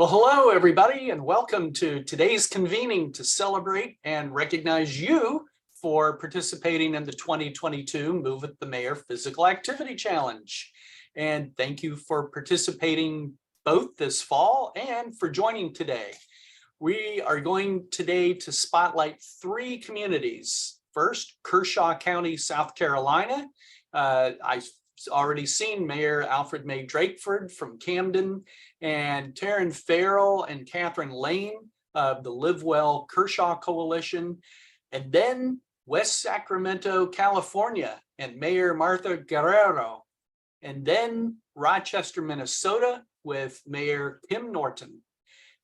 Well, hello, everybody, and welcome to today's convening to celebrate and recognize you for participating in the 2022 Move With the Mayor Physical Activity Challenge. And thank you for participating both this fall and for joining today. We are going today to spotlight three communities. First, Kershaw County, South Carolina. I've already seen Mayor Alfred May Drakeford from Camden, and Taryn Farrell and Catherine Lane of the Live Well Kershaw Coalition, and then West Sacramento, California, and Mayor Martha Guerrero, and then Rochester, Minnesota, with Mayor Kim Norton.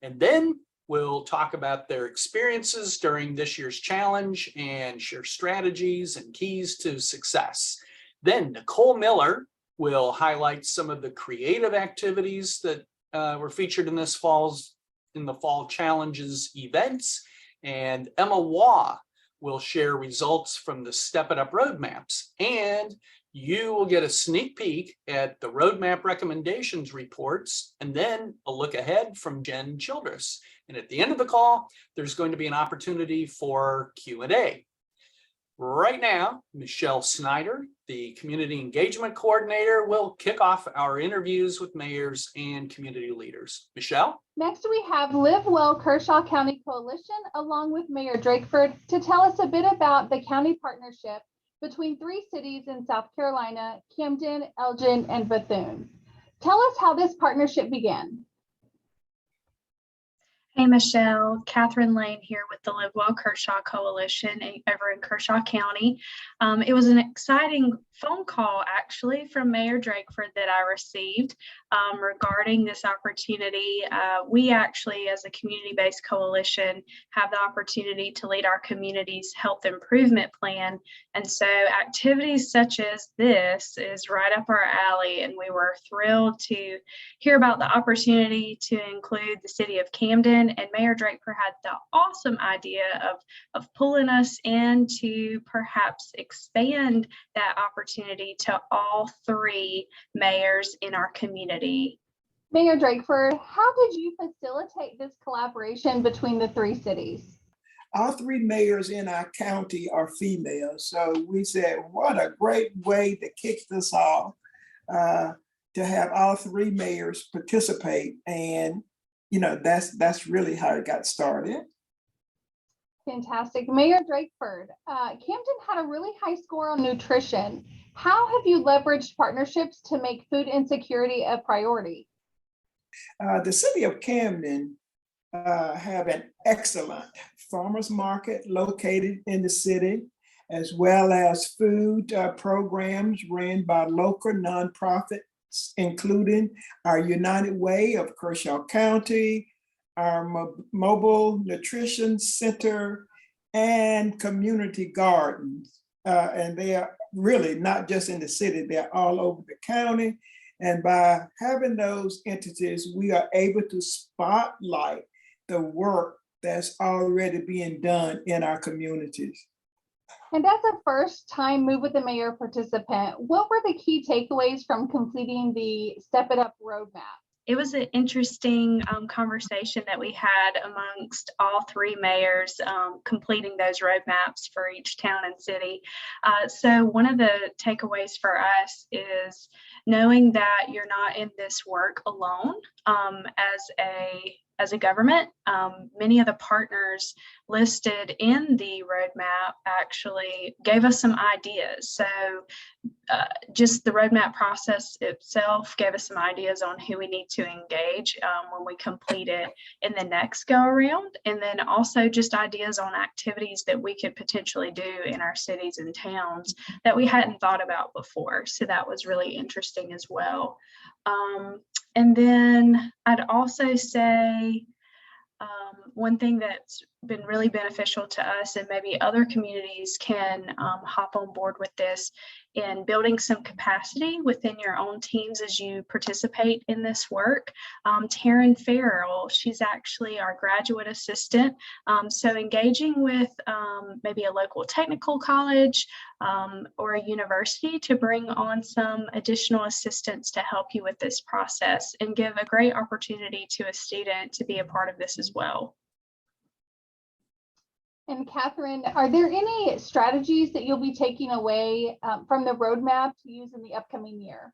And then we'll talk about their experiences during this year's challenge and share strategies and keys to success. Then Nicole Miller will highlight some of the creative activities that were featured in the fall challenges events, and Emma Waugh will share results from the Step It Up roadmaps, and you will get a sneak peek at the roadmap recommendations reports, and then a look ahead from Jen Childress. And at the end of the call, there's going to be an opportunity for Q&A. Right now, Michelle Snyder, the Community Engagement Coordinator, will kick off our interviews with mayors and community leaders. Michelle? Next, we have Live Well Kershaw County Coalition, along with Mayor Drakeford, to tell us a bit about the county partnership between three cities in South Carolina, Camden, Elgin, and Bethune. Tell us how this partnership began. Hey, Michelle, Catherine Lane here with the Live Well Kershaw Coalition over in Kershaw County. It was an exciting phone call actually from Mayor Drakeford that I received regarding this opportunity. We actually, as a community-based coalition, have the opportunity to lead our community's health improvement plan. And so activities such as this is right up our alley, and we were thrilled to hear about the opportunity to include the city of Camden, and Mayor Drakeford had the awesome idea of pulling us in to perhaps expand that opportunity to all three mayors in our community. Mayor Drakeford, how did you facilitate this collaboration between the three cities? All three mayors in our county are female, so we said, what a great way to kick this off, to have all three mayors participate, and that's really how it got started. Fantastic. Mayor Drakeford, Camden had a really high score on nutrition. How have you leveraged partnerships to make food insecurity a priority? The city of Camden have an excellent farmers market located in the city, as well as food programs ran by local nonprofits, including our United Way of Kershaw County, our mobile nutrition center, and community gardens. And they are really not just in the city, they're all over the county. And by having those entities, we are able to spotlight the work that's already being done in our communities. And as a first-time Move With the Mayor participant, what were the key takeaways from completing the Step It Up roadmap? It was an interesting conversation that we had amongst all three mayors completing those roadmaps for each town and city. So one of the takeaways for us is knowing that you're not in this work alone as a government. Many of the partners listed in the roadmap actually gave us some ideas. So just the roadmap process itself gave us some ideas on who we need to engage when we complete it in the next go around. And then also just ideas on activities that we could potentially do in our cities and towns that we hadn't thought about before. So that was really interesting as well. And then I'd also say one thing that's been really beneficial to us, and maybe other communities can hop on board with this, in building some capacity within your own teams as you participate in this work. Taryn Farrell, she's actually our graduate assistant. So engaging with maybe a local technical college or a university to bring on some additional assistance to help you with this process and give a great opportunity to a student to be a part of this as well. And Catherine, are there any strategies that you'll be taking away from the roadmap to use in the upcoming year?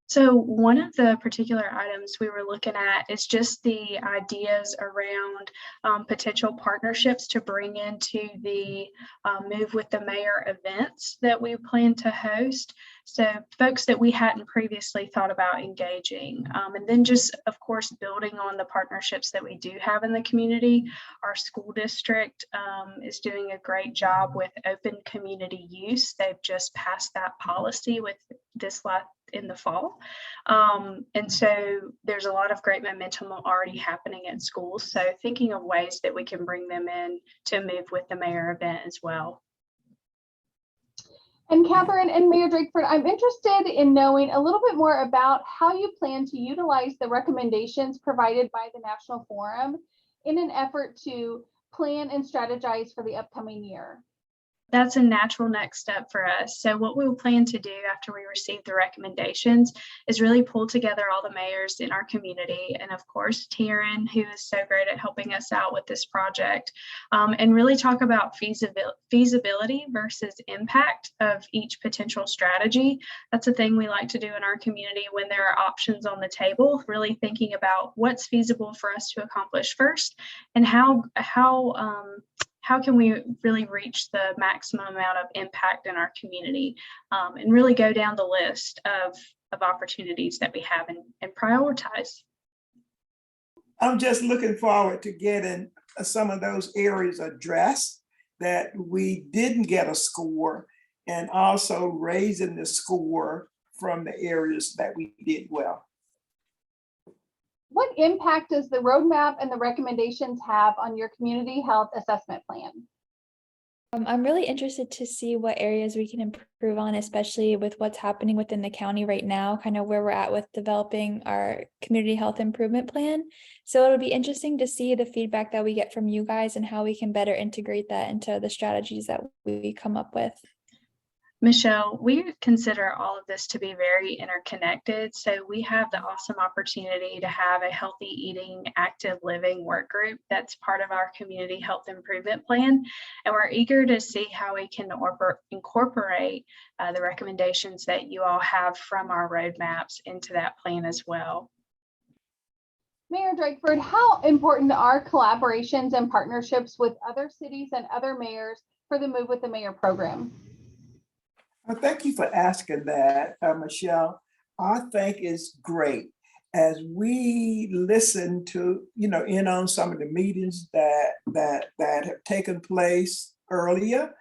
So one of the particular items we were looking at is just the ideas around potential partnerships to bring into the Move with the Mayor events that we plan to host. So folks that we hadn't previously thought about engaging. And then just, of course, building on the partnerships that we do have in the community. Our school district is doing a great job with open community use. They've just passed that policy with this in the fall. And so there's a lot of great momentum already happening at schools. So thinking of ways that we can bring them in to Move with the Mayor event as well. And Catherine and Mayor Drakeford, I'm interested in knowing a little bit more about how you plan to utilize the recommendations provided by the National Forum in an effort to plan and strategize for the upcoming year. That's a natural next step for us. So what we'll plan to do after we receive the recommendations is really pull together all the mayors in our community. And of course, Taryn, who is so great at helping us out with this project, and really talk about feasibility versus impact of each potential strategy. That's a thing we like to do in our community when there are options on the table, really thinking about what's feasible for us to accomplish first and how can we really reach the maximum amount of impact in our community, and really go down the list of opportunities that we have and prioritize. I'm just looking forward to getting some of those areas addressed that we didn't get a score, and also raising the score from the areas that we did well. What impact does the roadmap and the recommendations have on your community health assessment plan? I'm really interested to see what areas we can improve on, especially with what's happening within the county right now, kind of where we're at with developing our community health improvement plan. So it'll be interesting to see the feedback that we get from you guys and how we can better integrate that into the strategies that we come up with. Michelle, we consider all of this to be very interconnected. So we have the awesome opportunity to have a healthy eating, active living work group that's part of our community health improvement plan. And we're eager to see how we can incorporate the recommendations that you all have from our roadmaps into that plan as well. Mayor Drakeford, how important are collaborations and partnerships with other cities and other mayors for the Move with the Mayor program? Well, thank you for asking that, Michelle. I think it's great as we listen to, in on some of the meetings that have taken place earlier.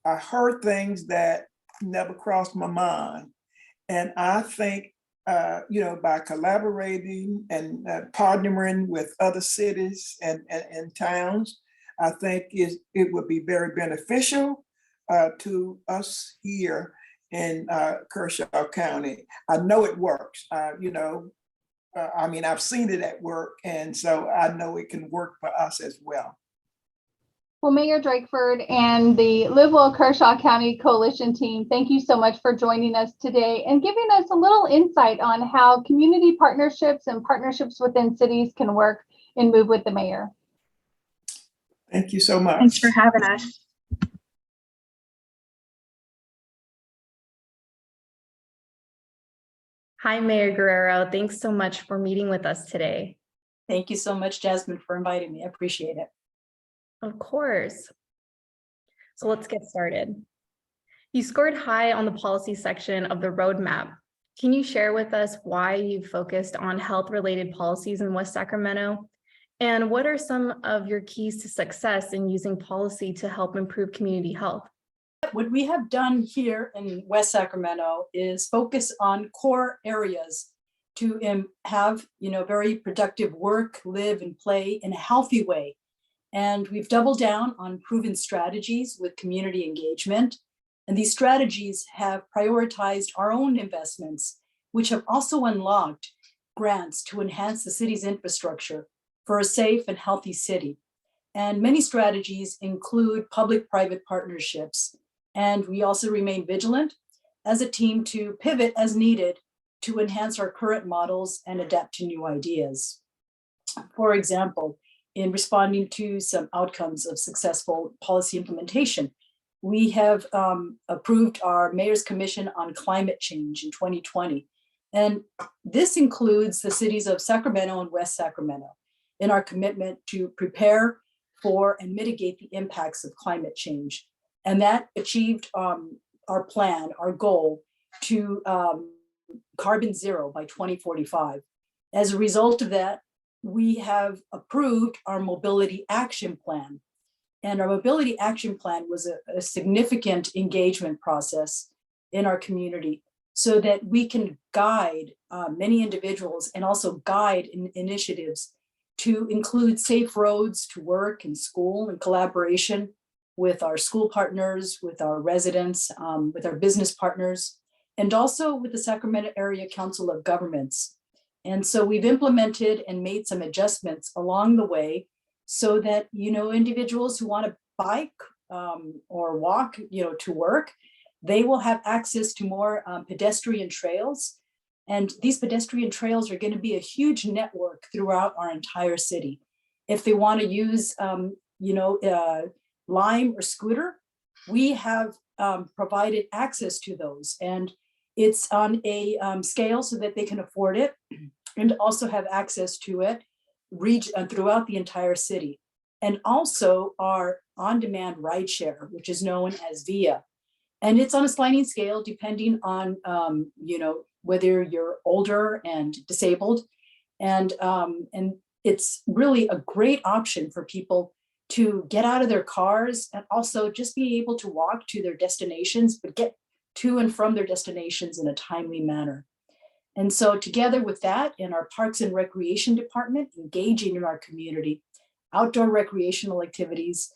I heard things that never crossed my mind, and I think, by collaborating and partnering with other cities and towns, I think it would be very beneficial to us here in Kershaw County. I know it works. I've seen it at work, and so I know it can work for us as well. Well, Mayor Drakeford and the Live Well Kershaw County Coalition team, thank you so much for joining us today and giving us a little insight on how community partnerships and partnerships within cities can work in Move with the Mayor. Thank you so much. Thanks for having us. Hi, Mayor Guerrero. Thanks so much for meeting with us today. Thank you so much, Jasmine, for inviting me. I appreciate it. Of course. So let's get started. You scored high on the policy section of the roadmap. Can you share with us why you focused on health-related policies in West Sacramento? And what are some of your keys to success in using policy to help improve community health? What we have done here in West Sacramento is focus on core areas to have, very productive work, live and play in a healthy way. And we've doubled down on proven strategies with community engagement. And these strategies have prioritized our own investments, which have also unlocked grants to enhance the city's infrastructure for a safe and healthy city. And many strategies include public-private partnerships. And we also remain vigilant as a team to pivot as needed to enhance our current models and adapt to new ideas. For example, in responding to some outcomes of successful policy implementation, we have approved our Mayor's Commission on Climate Change in 2020. And this includes the cities of Sacramento and West Sacramento in our commitment to prepare for and mitigate the impacts of climate change. And that achieved our plan, our goal to carbon zero by 2045. As a result of that, we have approved our mobility action plan. And our mobility action plan was a significant engagement process in our community so that we can guide many individuals and also guide initiatives to include safe roads to work and school in collaboration with our school partners, with our residents, with our business partners, and also with the Sacramento Area Council of Governments. And so we've implemented and made some adjustments along the way so that, individuals who want to bike or walk, to work, they will have access to more pedestrian trails. And these pedestrian trails are going to be a huge network throughout our entire city. If they want to use, Lime or scooter, we have provided access to those. And it's on a scale so that they can afford it and also have access to it throughout the entire city. And also our on-demand rideshare, which is known as VIA. And it's on a sliding scale depending on, whether you're older and disabled. And it's really a great option for people to get out of their cars and also just be able to walk to their destinations, but get to and from their destinations in a timely manner. And so together with that, in our Parks and Recreation Department, engaging in our community, outdoor recreational activities,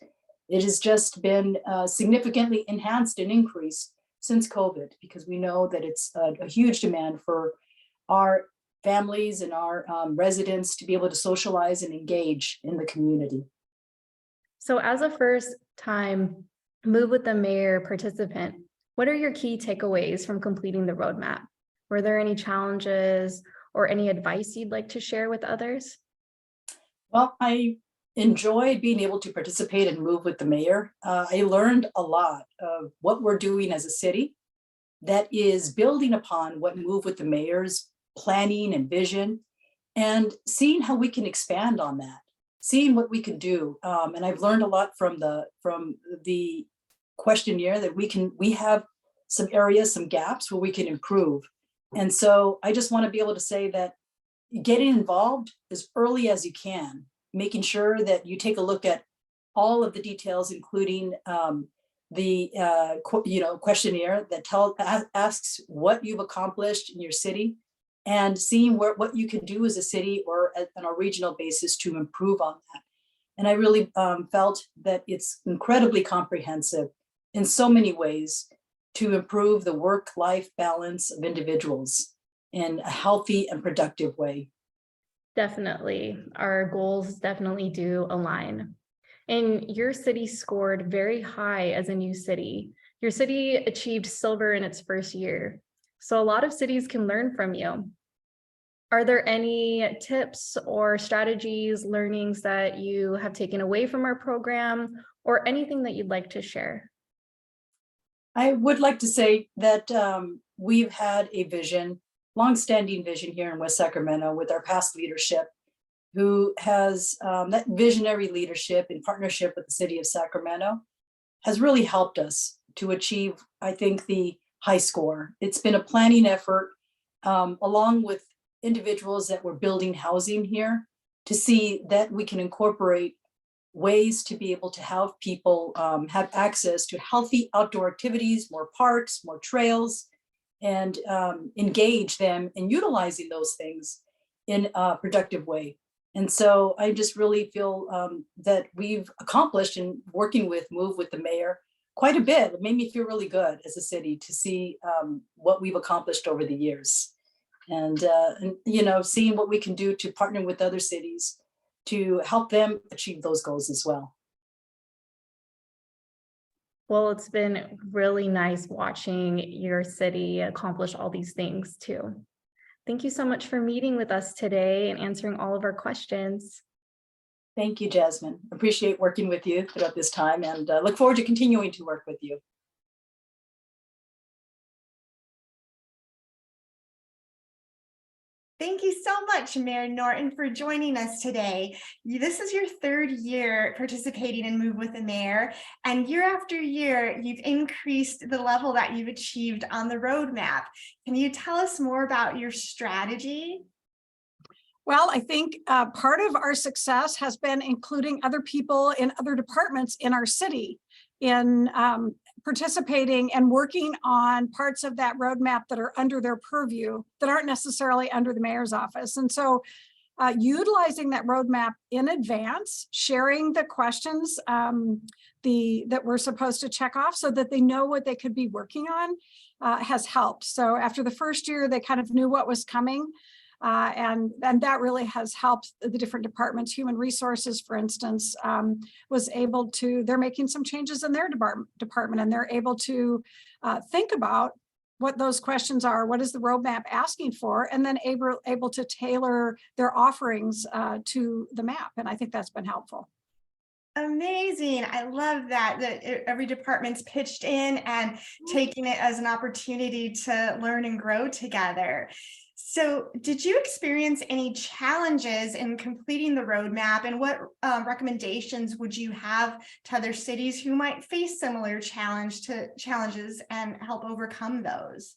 it has just been significantly enhanced and increased since COVID, because we know that it's a huge demand for our families and our residents to be able to socialize and engage in the community. So as a first-time Move with the Mayor participant, what are your key takeaways from completing the roadmap? Were there any challenges or any advice you'd like to share with others? Well, I enjoyed being able to participate and Move with the Mayor. I learned a lot of what we're doing as a city that is building upon what Move with the Mayor's planning and vision, and seeing how we can expand on that, seeing what we can do. And I've learned a lot from the questionnaire that we have some areas, some gaps where we can improve. And so I just want to be able to say that getting involved as early as you can, making sure that you take a look at all of the details, including the questionnaire that asks what you've accomplished in your city, and seeing what you can do as a city or on a regional basis to improve on that. And I really felt that it's incredibly comprehensive in so many ways to improve the work-life balance of individuals in a healthy and productive way. Definitely. Our goals definitely do align. And your city scored very high as a new city. Your city achieved silver in its first year. So a lot of cities can learn from you. Are there any tips or strategies, learnings that you have taken away from our program, or anything that you'd like to share? I would like to say that we've had a vision, longstanding vision here in West Sacramento with our past leadership, who has that visionary leadership in partnership with the city of Sacramento has really helped us to achieve, I think, the high score. It's been a planning effort along with individuals that were building housing here to see that we can incorporate ways to be able to have people have access to healthy outdoor activities, more parks, more trails, and engage them in utilizing those things in a productive way. And so I just really feel that we've accomplished in working with Move with the mayor quite a bit. It made me feel really good as a city to see what we've accomplished over the years. And you know, seeing what we can do to partner with other cities to help them achieve those goals as well. Well, it's been really nice watching your city accomplish all these things too. Thank you so much for meeting with us today and answering all of our questions. Thank you, Jasmine. Appreciate working with you throughout this time and look forward to continuing to work with you. Thank you so much, Mayor Norton, for joining us today. This is your third year participating in Move with the Mayor, and year after year, you've increased the level that you've achieved on the roadmap. Can you tell us more about your strategy? Well, I think part of our success has been including other people in other departments in our city in participating and working on parts of that roadmap that are under their purview that aren't necessarily under the mayor's office. And so utilizing that roadmap in advance, sharing the questions that we're supposed to check off so that they know what they could be working on has helped. So after the first year, they kind of knew what was coming. And that really has helped the different departments. Human resources, for instance, was able to, they're making some changes in their department, and they're able to think about what those questions are, what is the roadmap asking for, and then able to tailor their offerings to the map. And I think that's been helpful. Amazing. I love that every department's pitched in and taking it as an opportunity to learn and grow together. So did you experience any challenges in completing the roadmap, and what recommendations would you have to other cities who might face similar challenges and help overcome those?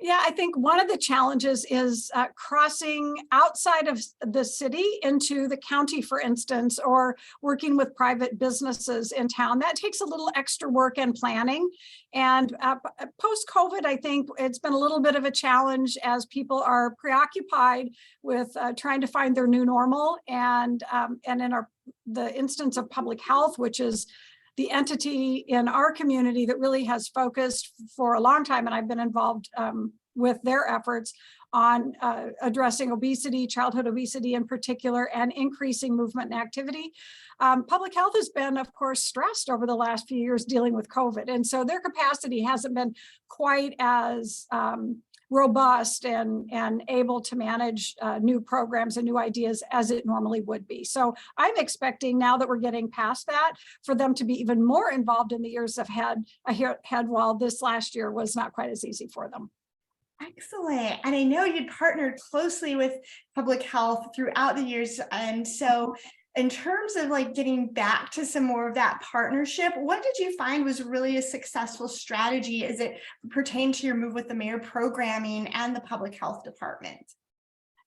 Yeah, I think one of the challenges is crossing outside of the city into the county, for instance, or working with private businesses in town. That takes a little extra work and planning. And post-COVID, I think it's been a little bit of a challenge as people are preoccupied with trying to find their new normal. And in the instance of public health, which is the entity in our community that really has focused for a long time, and I've been involved with their efforts on addressing obesity, childhood obesity in particular, and increasing movement and activity. Public health has been, of course, stressed over the last few years dealing with COVID. And so their capacity hasn't been quite as robust and able to manage new programs and new ideas as it normally would be. So I'm expecting, now that we're getting past that, for them to be even more involved in the years ahead, while this last year was not quite as easy for them. Excellent. And I know you'd partnered closely with public health throughout the years. And so in terms of like getting back to some more of that partnership, what did you find was really a successful strategy as it pertained to your Move with the Mayor programming and the public health department?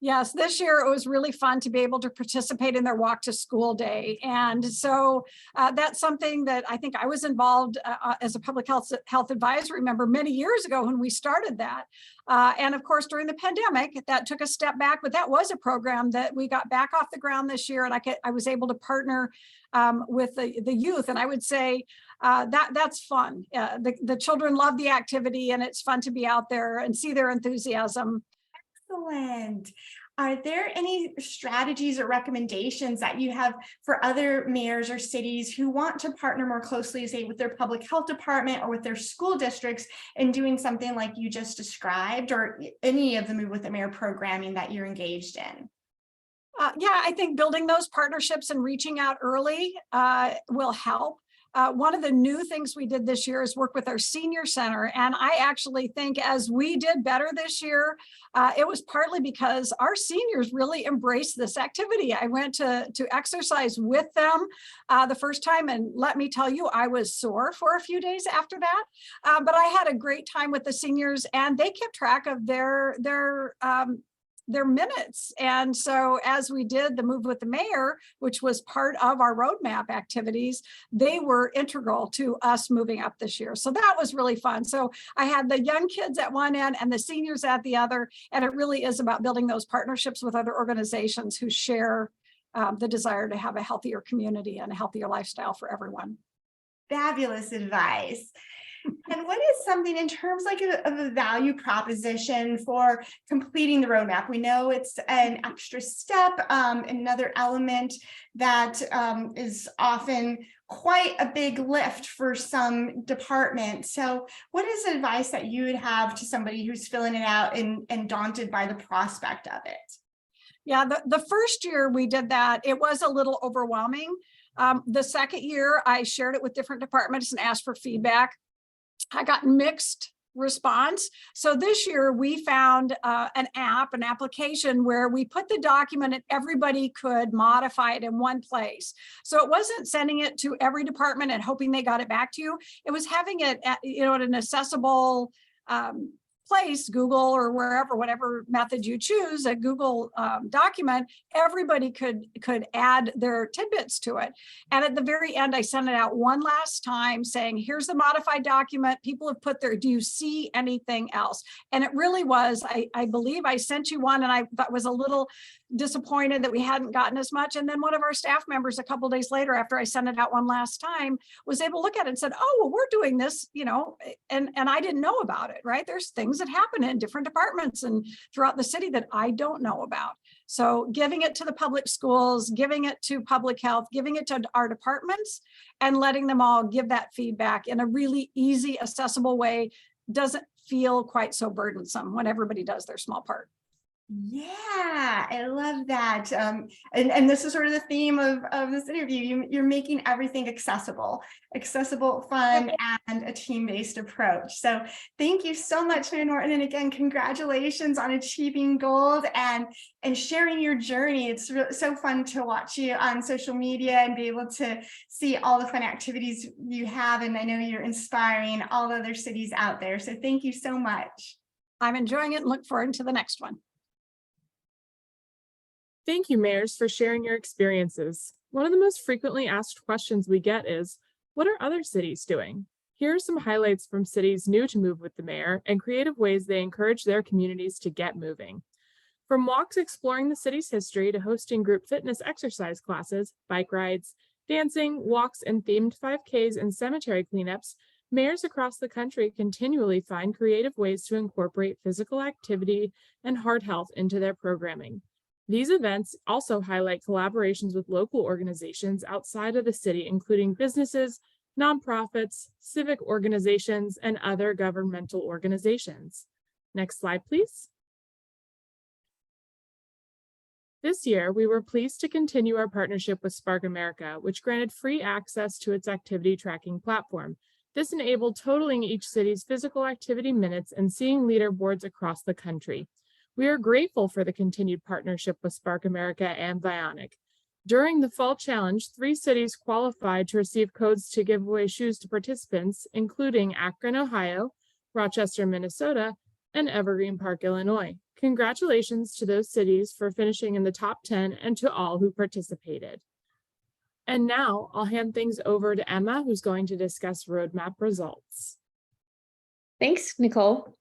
Yes, this year it was really fun to be able to participate in their walk to school day. And so that's something that I think I was involved as a public health advisory member many years ago when we started that. And of course, during the pandemic, that took a step back, but that was a program that we got back off the ground this year. And I was able to partner with the youth. And I would say that's fun. The children love the activity, and it's fun to be out there and see their enthusiasm. Excellent. Are there any strategies or recommendations that you have for other mayors or cities who want to partner more closely, say, with their public health department or with their school districts in doing something like you just described, or any of the Move with the Mayor programming that you're engaged in? Yeah, I think building those partnerships and reaching out early will help. One of the new things we did this year is work with our senior center. And I actually think as we did better this year, it was partly because our seniors really embraced this activity. I went to exercise with them the first time, and let me tell you, I was sore for a few days after that. But I had a great time with the seniors, and they kept track of their their minutes. And so as we did the Move with the Mayor, which was part of our roadmap activities, they were integral to us moving up this year. So that was really fun. So I had the young kids at one end and the seniors at the other. And it really is about building those partnerships with other organizations who share the desire to have a healthier community and a healthier lifestyle for everyone. Fabulous advice. And what is something in terms like of a value proposition for completing the roadmap? We know it's an extra step, another element that is often quite a big lift for some departments. So what is advice that you would have to somebody who's filling it out and daunted by the prospect of it? Yeah, the first year we did that, it was a little overwhelming. The second year, I shared it with different departments and asked for feedback. I got mixed response. So this year we found an application where we put the document and everybody could modify it in one place. So it wasn't sending it to every department and hoping they got it back to you. It was having it at, at an accessible place, Google or wherever, whatever method you choose, a Google document, everybody could add their tidbits to it. And at the very end, I sent it out one last time saying, here's the modified document. People have put their, do you see anything else? And it really was, I believe I sent you one and I was a little disappointed that we hadn't gotten as much. And then one of our staff members a couple of days later, after I sent it out one last time, was able to look at it and said, oh, well, we're doing this, and I didn't know about it, right? There's things that happen in different departments and throughout the city that I don't know about. So giving it to the public schools, giving it to public health, giving it to our departments and letting them all give that feedback in a really easy, accessible way doesn't feel quite so burdensome when everybody does their small part. Yeah, I love that. And this is sort of the theme of this interview. You're making everything accessible, fun, and a team-based approach. So thank you so much, Mayor Norton. And again, congratulations on achieving gold and sharing your journey. It's so fun to watch you on social media and be able to see all the fun activities you have. And I know you're inspiring all other cities out there. So thank you so much. I'm enjoying it and look forward to the next one. Thank you, mayors, for sharing your experiences. One of the most frequently asked questions we get is, what are other cities doing? Here are some highlights from cities new to Move with the Mayor and creative ways they encourage their communities to get moving. From walks exploring the city's history to hosting group fitness exercise classes, bike rides, dancing, walks, and themed 5Ks and cemetery cleanups, mayors across the country continually find creative ways to incorporate physical activity and heart health into their programming. These events also highlight collaborations with local organizations outside of the city, including businesses, nonprofits, civic organizations, and other governmental organizations. Next slide, please. This year, we were pleased to continue our partnership with Spark America, which granted free access to its activity tracking platform. This enabled totaling each city's physical activity minutes and seeing leaderboards across the country. We are grateful for the continued partnership with Spark America and Bionic. During the Fall Challenge, 3 cities qualified to receive codes to give away shoes to participants, including Akron, Ohio, Rochester, Minnesota, and Evergreen Park, Illinois. Congratulations to those cities for finishing in the top 10 and to all who participated. And now I'll hand things over to Emma, who's going to discuss roadmap results. Thanks, Nicole.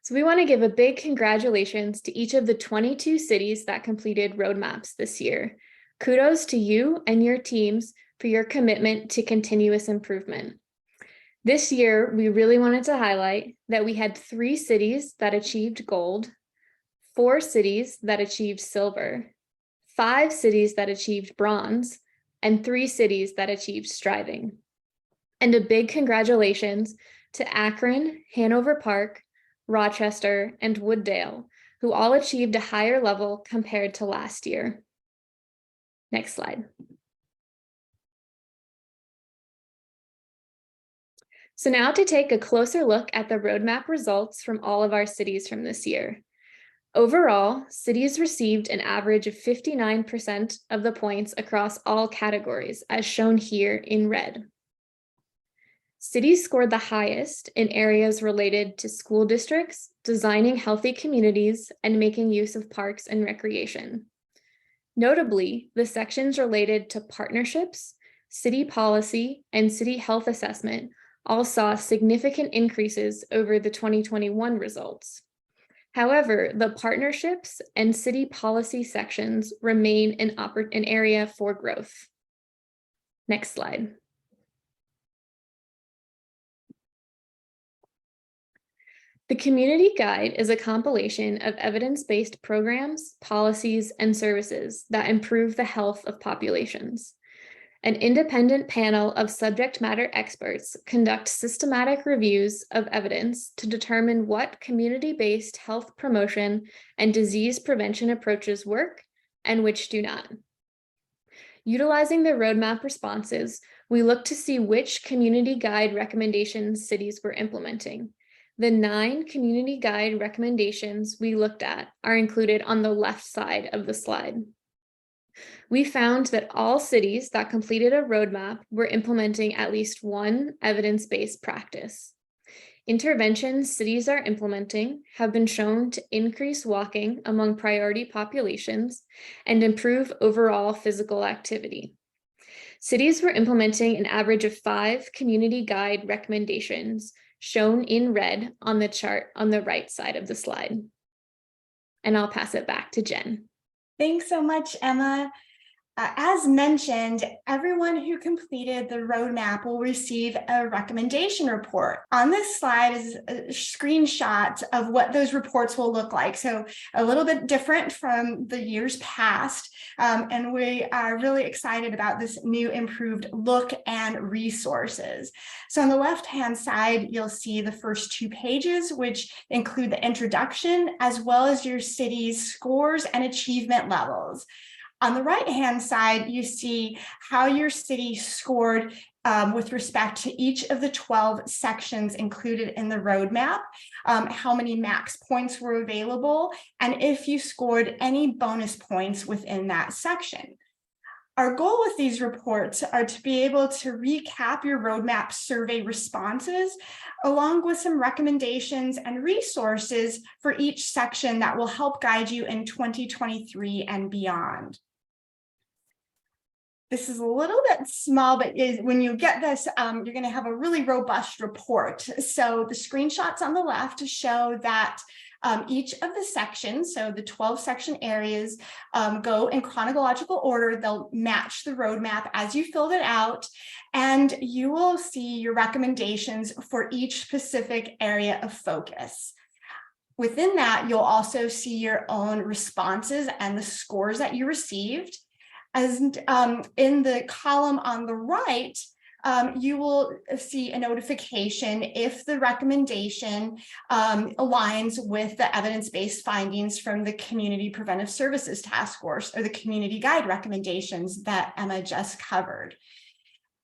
So we want to give a big congratulations to each of the 22 cities that completed roadmaps this year. Kudos to you and your teams for your commitment to continuous improvement. This year, we really wanted to highlight that we had 3 cities that achieved gold, 4 cities that achieved silver, 5 cities that achieved bronze, and 3 cities that achieved striving. And a big congratulations to Akron, Hanover Park, Rochester, and Wooddale, who all achieved a higher level compared to last year. Next slide. So now to take a closer look at the roadmap results from all of our cities from this year. Overall, cities received an average of 59% of the points across all categories, as shown here in red. Cities scored the highest in areas related to school districts, designing healthy communities, and making use of parks and recreation. Notably, the sections related to partnerships, city policy, and city health assessment all saw significant increases over the 2021 results. However, the partnerships and city policy sections remain an area for growth. Next slide. The Community Guide is a compilation of evidence-based programs, policies, and services that improve the health of populations. An independent panel of subject matter experts conduct systematic reviews of evidence to determine what community-based health promotion and disease prevention approaches work and which do not. Utilizing the roadmap responses, we look to see which Community Guide recommendations cities were implementing. The 9 Community Guide recommendations we looked at are included on the left side of the slide. We found that all cities that completed a roadmap were implementing at least one evidence-based practice. Interventions cities are implementing have been shown to increase walking among priority populations and improve overall physical activity. Cities were implementing an average of 5 Community Guide recommendations, shown in red on the chart on the right side of the slide. And I'll pass it back to Jen. Thanks so much, Emma. As mentioned, everyone who completed the roadmap will receive a recommendation report. On this slide is a screenshot of what those reports will look like. So a little bit different from the years past. And we are really excited about this new improved look and resources. So on the left-hand side, you'll see the first 2 pages, which include the introduction, as well as your city's scores and achievement levels. On the right-hand side, you see how your city scored with respect to each of the 12 sections included in the roadmap, how many max points were available, and if you scored any bonus points within that section. Our goal with these reports are to be able to recap your roadmap survey responses, along with some recommendations and resources for each section that will help guide you in 2023 and beyond. This is a little bit small, but when you get this, you're going to have a really robust report. So the screenshots on the left show that each of the sections, so the 12 section areas, go in chronological order. They'll match the roadmap as you filled it out, and you will see your recommendations for each specific area of focus. Within that, you'll also see your own responses and the scores that you received. As in the column on the right, you will see a notification if the recommendation aligns with the evidence-based findings from the Community Preventive Services Task Force, or the Community Guide recommendations that Emma just covered.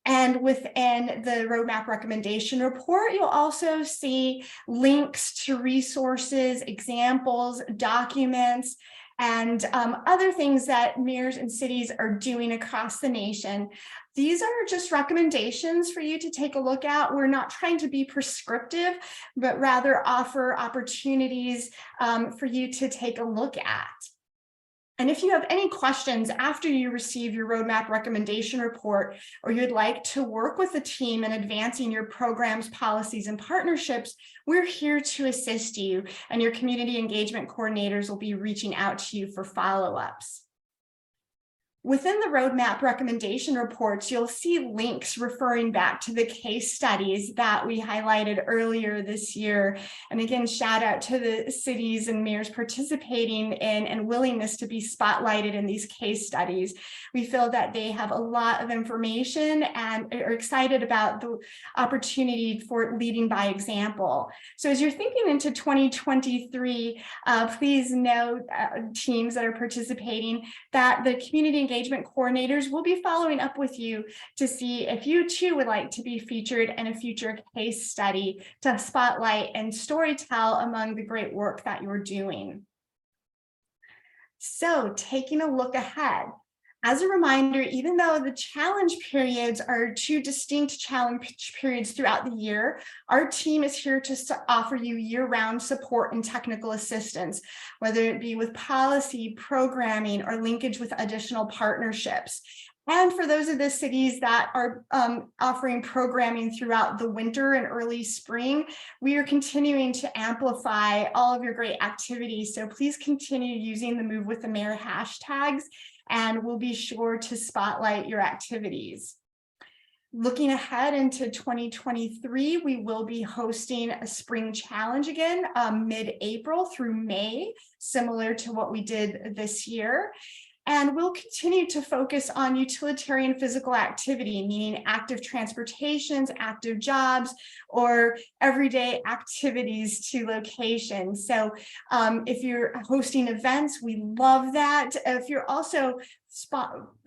And within the roadmap recommendation report, you'll also see links to resources, examples, documents, and other things that mayors and cities are doing across the nation. These are just recommendations for you to take a look at. We're not trying to be prescriptive, but rather offer opportunities for you to take a look at. And if you have any questions after you receive your roadmap recommendation report, or you'd like to work with the team in advancing your programs, policies, and partnerships, we're here to assist you, and your community engagement coordinators will be reaching out to you for follow-ups. Within the roadmap recommendation reports, you'll see links referring back to the case studies that we highlighted earlier this year. And again, shout out to the cities and mayors participating in and willingness to be spotlighted in these case studies. We feel that they have a lot of information and are excited about the opportunity for leading by example. So as you're thinking into 2023, please note, teams that are participating, that the community engagement coordinators will be following up with you to see if you too would like to be featured in a future case study to spotlight and storytell among the great work that you're doing. So taking a look ahead, As a reminder, even though the challenge periods are two distinct challenge periods throughout the year, our team is here to offer you year-round support and technical assistance, whether it be with policy, programming, or linkage with additional partnerships. And for those of the cities that are offering programming throughout the winter and early spring, we are continuing to amplify all of your great activities. So please continue using the Move with the Mayor hashtags, and we'll be sure to spotlight your activities. Looking ahead into 2023, we will be hosting a spring challenge again, mid-April through May, similar to what we did this year. And we'll continue to focus on utilitarian physical activity, meaning active transportations, active jobs, or everyday activities to locations. So if you're hosting events, we love that. If you're also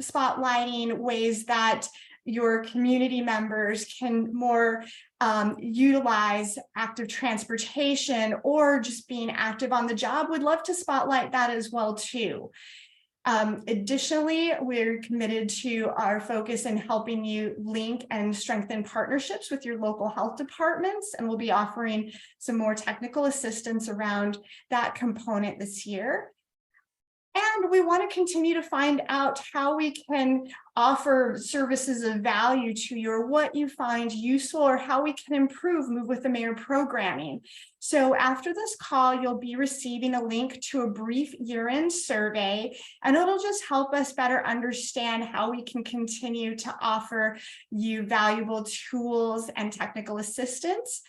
spotlighting ways that your community members can more utilize active transportation or just being active on the job, we'd love to spotlight that as well too. Additionally, we're committed to our focus in helping you link and strengthen partnerships with your local health departments, and we'll be offering some more technical assistance around that component this year. And we want to continue to find out how we can offer services of value to you, or what you find useful, or how we can improve Move with the Mayor programming. So after this call, you'll be receiving a link to a brief year-end survey, and it'll just help us better understand how we can continue to offer you valuable tools and technical assistance.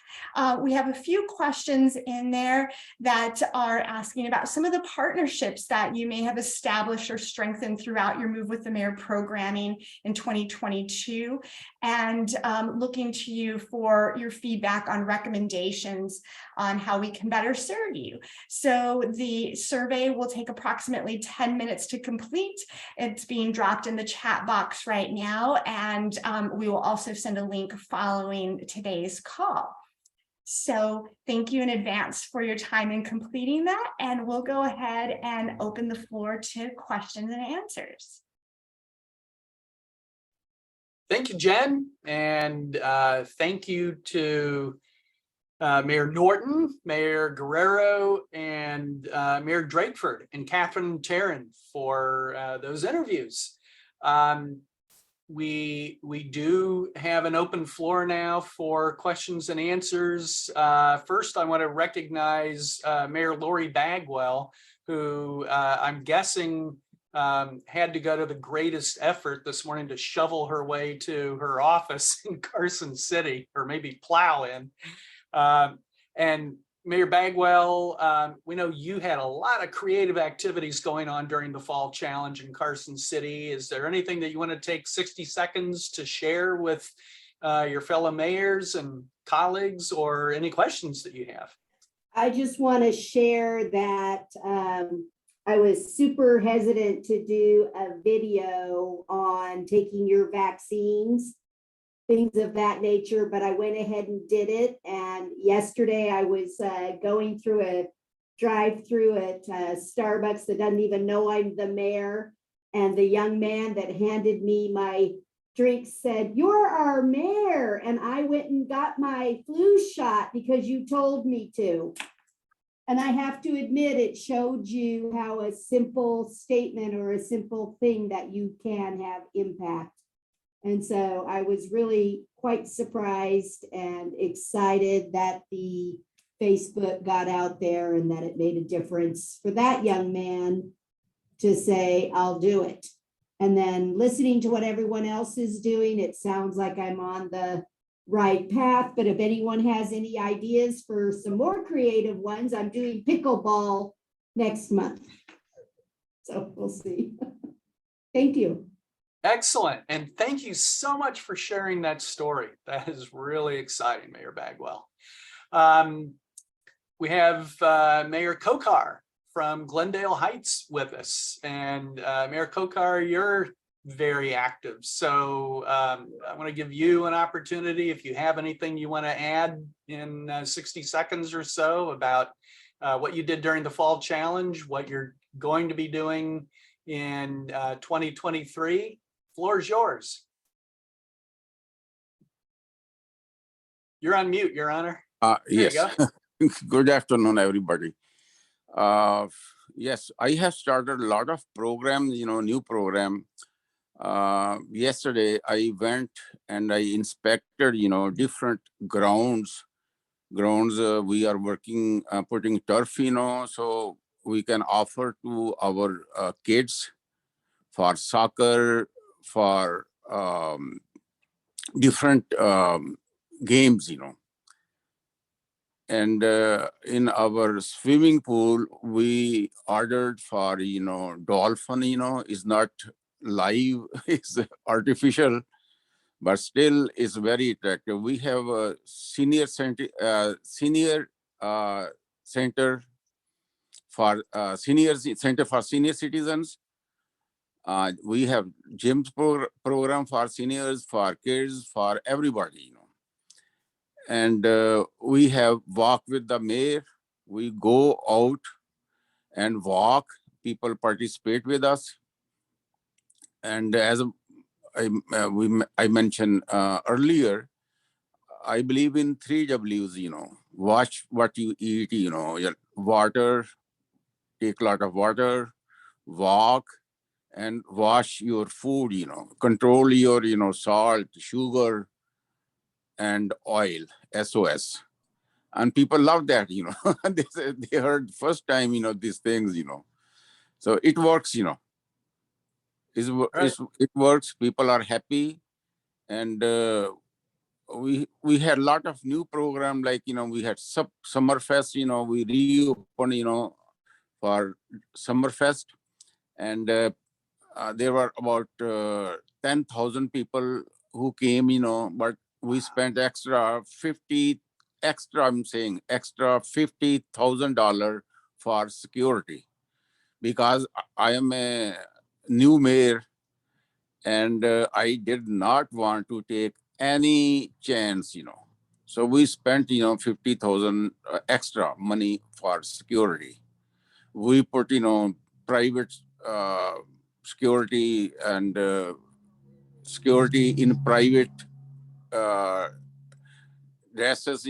We have a few questions in there that are asking about some of the partnerships that you may have established or strengthened throughout your Move with the Mayor programming in 2022, and looking to you for your feedback on recommendations on how we can better serve you. So the survey will take approximately 10 minutes to complete. It's being dropped in the chat box right now, and we will also send a link following today's call. So thank you in advance for your time in completing that, and we'll go ahead and open the floor to questions and answers. Thank you, Jen, and thank you to Mayor Norton, Mayor Guerrero, and Mayor Drakeford and Catherine Tarrant for those interviews. We do have an open floor now for questions and answers. First, I want to recognize Mayor Lori Bagwell, who I'm guessing had to go to the greatest effort this morning to shovel her way to her office in Carson City, or maybe plow in. And Mayor Bagwell, we know you had a lot of creative activities going on during the Fall Challenge in Carson City. Is there anything that you want to take 60 seconds to share with your fellow mayors and colleagues, or any questions that you have? I just want to share that I was super hesitant to do a video on taking your vaccines, things of that nature, but I went ahead and did it. And yesterday I was going through a drive-through at Starbucks that doesn't even know I'm the mayor. And the young man that handed me my drink said, "You're our mayor." And I went and got my flu shot because you told me to. And I have to admit, it showed you how a simple statement or a simple thing that you can have impact. And so I was really quite surprised and excited that the Facebook got out there and that it made a difference for that young man to say, "I'll do it." And then listening to what everyone else is doing, it sounds like I'm on the right path. But if anyone has any ideas for some more creative ones, I'm doing pickleball next month. So we'll see. Thank you. Excellent. And thank you so much for sharing that story. That is really exciting, Mayor Bagwell. We have Mayor Kokar from Glendale Heights with us. And Mayor Kokar, you're very active. So I want to give you an opportunity, if you have anything you want to add in 60 seconds or so about what you did during the Fall Challenge, what you're going to be doing in 2023. Floor is yours. You're on mute, Your Honor. There you Yes. go. Good afternoon, everybody. Yes, I have started a lot of programs, new program. Yesterday, I went and I inspected, different grounds. We are working, putting turf, so we can offer to our kids for soccer, for different games, And in our swimming pool, we ordered for, dolphin, is not live, it's artificial, but still is very attractive. We have a senior center for center for senior citizens. We have gyms program for seniors, for kids, for everybody, And we have walk with the mayor. We go out and walk. People participate with us. And as I mentioned earlier, I believe in 3 W's, watch what you eat, your water, take a lot of water, walk, and wash your food, control your, salt, sugar, and oil, SOS. And people love that, they heard first time, these things, So it works, it works. People are happy. And we had a lot of new program, like, we had Summerfest, we reopened, for Summerfest. And there were about 10,000 people who came, but we spent extra $50,000 for security, because I am a new mayor and I did not want to take any chance, So we spent, 50,000 extra money for security. We put, private security and security in private dresses,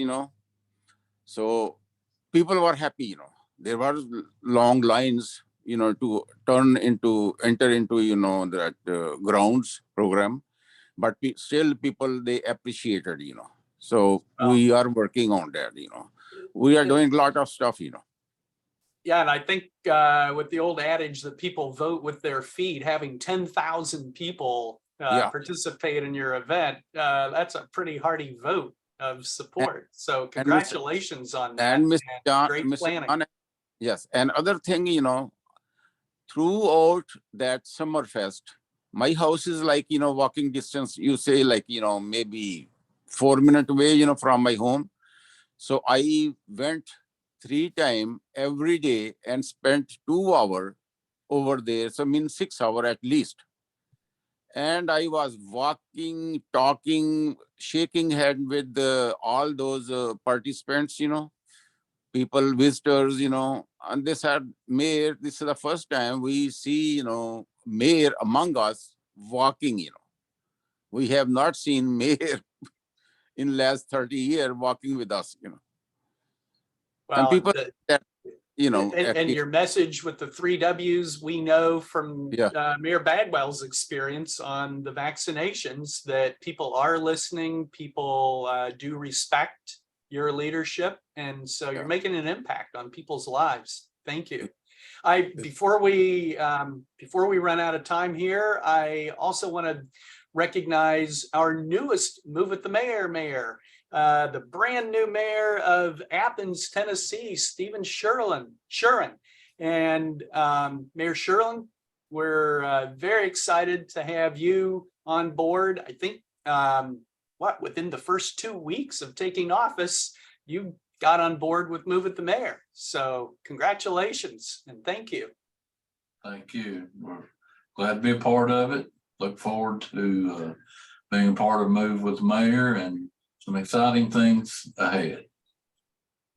So people were happy, There were long lines, to enter into, that grounds program. But still people, they appreciated, So we are working on that, We are doing a lot of stuff, Yeah, and I think with the old adage that people vote with their feet, having 10,000 people participate in your event, that's a pretty hearty vote of support. So congratulations on that. And Mr. John, great planning. John, yes, and other thing, throughout that Summerfest, my house is like, walking distance, you say, like, maybe 4-minute away, from my home. So I went 3 times every day and spent 2 hours over there. So 6 hours at least. And I was walking, talking, shaking hand with all those participants, people, visitors, and they said, Mayor, this is the first time we see, mayor among us walking, We have not seen mayor in last 30 years walking with us, Well, and people that, and your message with the 3 W's, we know from Mayor Bagwell's experience on the vaccinations that people are listening, people do respect your leadership, and so you're making an impact on people's lives. Thank you. Before we run out of time here, I also want to recognize our newest Move With the Mayor, the brand new mayor of Athens, Tennessee, Stephen Sherlin. And Mayor Sherlin, we're very excited to have you on board. I think within the first 2 weeks of taking office, you got on board with Move It the Mayor. So congratulations and thank you. Thank you. We're glad to be a part of it. Look forward to being a part of Move with the Mayor and some exciting things ahead.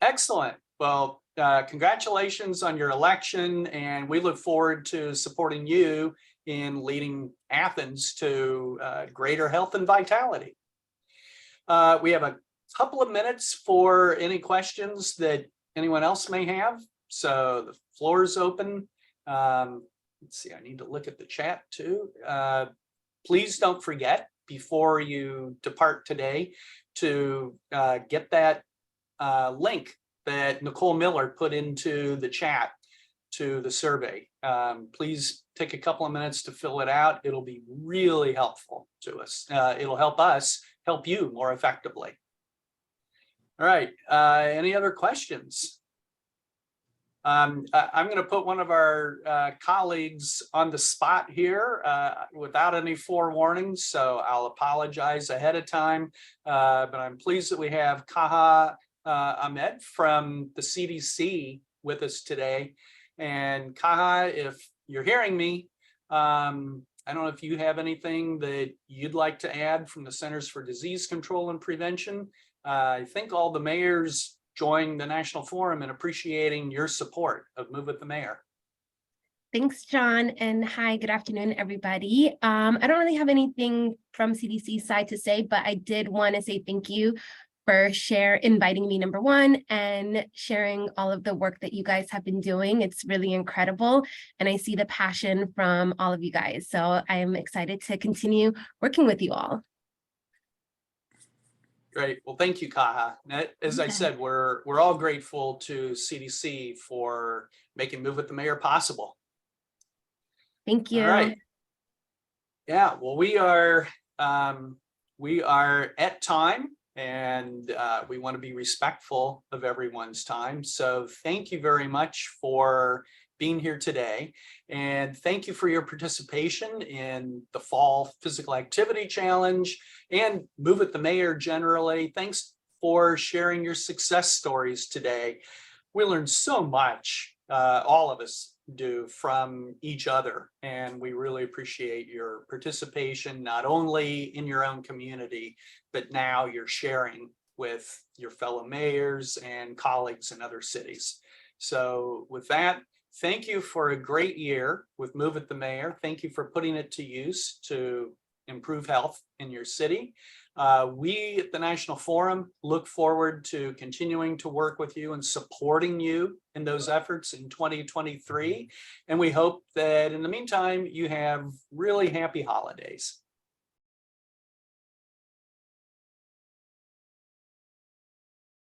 Excellent. Well, congratulations on your election, and we look forward to supporting you in leading Athens to greater health and vitality. We have a couple of minutes for any questions that anyone else may have. So the floor is open. Let's see, I need to look at the chat too. Please don't forget before you depart today to get that link that Nicole Miller put into the chat to the survey. Please take a couple of minutes to fill it out. It'll be really helpful to us. It'll help us help you more effectively. All right, any other questions? I'm going to put one of our colleagues on the spot here without any forewarning, so I'll apologize ahead of time. But I'm pleased that we have Kaha Ahmed from the CDC with us today. And Kaha, if you're hearing me, I don't know if you have anything that you'd like to add from the Centers for Disease Control and Prevention. I think all the mayors joined the National Forum in appreciating your support of Move with the Mayor. Thanks, John, and hi, good afternoon, everybody. I don't really have anything from CDC side to say, but I did want to say thank you for inviting me, number one, and sharing all of the work that you guys have been doing. It's really incredible, and I see the passion from all of you guys. So I am excited to continue working with you all. Great. Well, thank you, Kaha. As I said, we're all grateful to CDC for making Move with the Mayor possible. Thank you. All right. Yeah. Well, we are at time, and we want to be respectful of everyone's time. So thank you very much for being here today, and thank you for your participation in the Fall Physical Activity Challenge and Move with the Mayor generally. Thanks for sharing your success stories today. We learned so much, all of us do, from each other, and we really appreciate your participation, not only in your own community, but now you're sharing with your fellow mayors and colleagues in other cities. So with that, thank you for a great year with Move with the Mayor. Thank you for putting it to use to improve health in your city. We at the National Forum look forward to continuing to work with you and supporting you in those efforts in 2023. And we hope that in the meantime, you have really happy holidays.